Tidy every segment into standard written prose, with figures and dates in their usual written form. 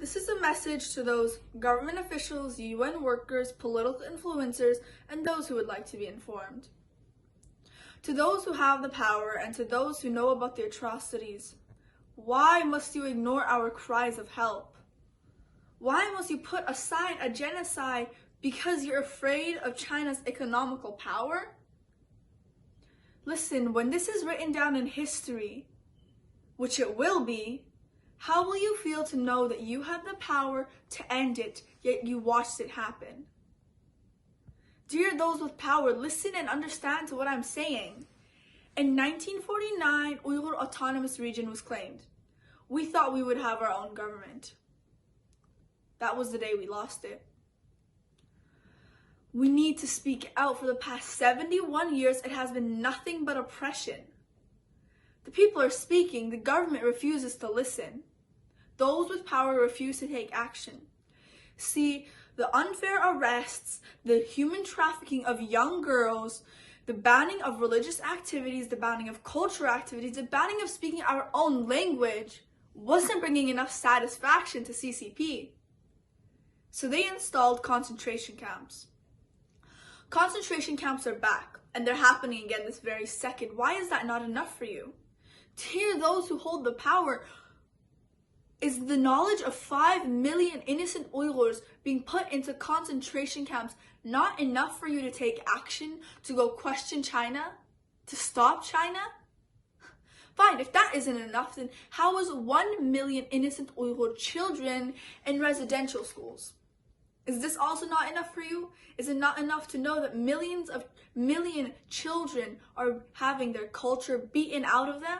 This is a message to those government officials, UN workers, political influencers, and those who would like to be informed. To those who have the power and to those who know about the atrocities, why must you ignore our cries of help? Why must you put aside a genocide because you're afraid of China's economical power? Listen, when this is written down in history, which it will be, how will you feel to know that you had the power to end it, yet you watched it happen? Dear those with power, listen and understand to what I'm saying. In 1949, Uyghur Autonomous Region was claimed. We thought we would have our own government. That was the day we lost it. We need to speak out. For the past 71 years, it has been nothing but oppression. The people are speaking, the government refuses to listen. Those with power refuse to take action. See, the unfair arrests, the human trafficking of young girls, the banning of religious activities, the banning of cultural activities, the banning of speaking our own language wasn't bringing enough satisfaction to CCP. So they installed concentration camps. Concentration camps are back, and they're happening again this very second. Why is that not enough for you? To hear those who hold the power, is the knowledge of 5 million innocent Uyghurs being put into concentration camps not enough for you to take action, to go question China, to stop China? Fine, if that isn't enough, then how is 1 million innocent Uyghur children in residential schools? Is this also not enough for you? Is it not enough to know that million children are having their culture beaten out of them?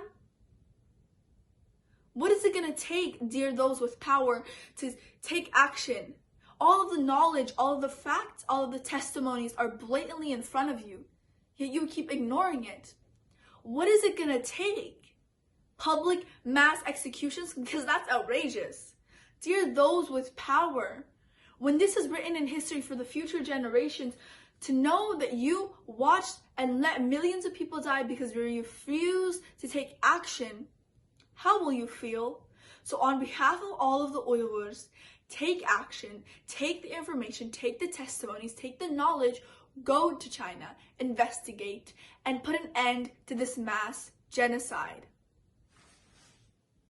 What is it going to take, dear those with power, to take action? All of the knowledge, all of the facts, all of the testimonies are blatantly in front of you, yet you keep ignoring it. What is it going to take? Public mass executions? Because that's outrageous. Dear those with power, when this is written in history for the future generations, to know that you watched and let millions of people die because you refused to take action, how will you feel? So on behalf of all of the Uyghurs, take action, take the information, take the testimonies, take the knowledge, go to China, investigate, and put an end to this mass genocide.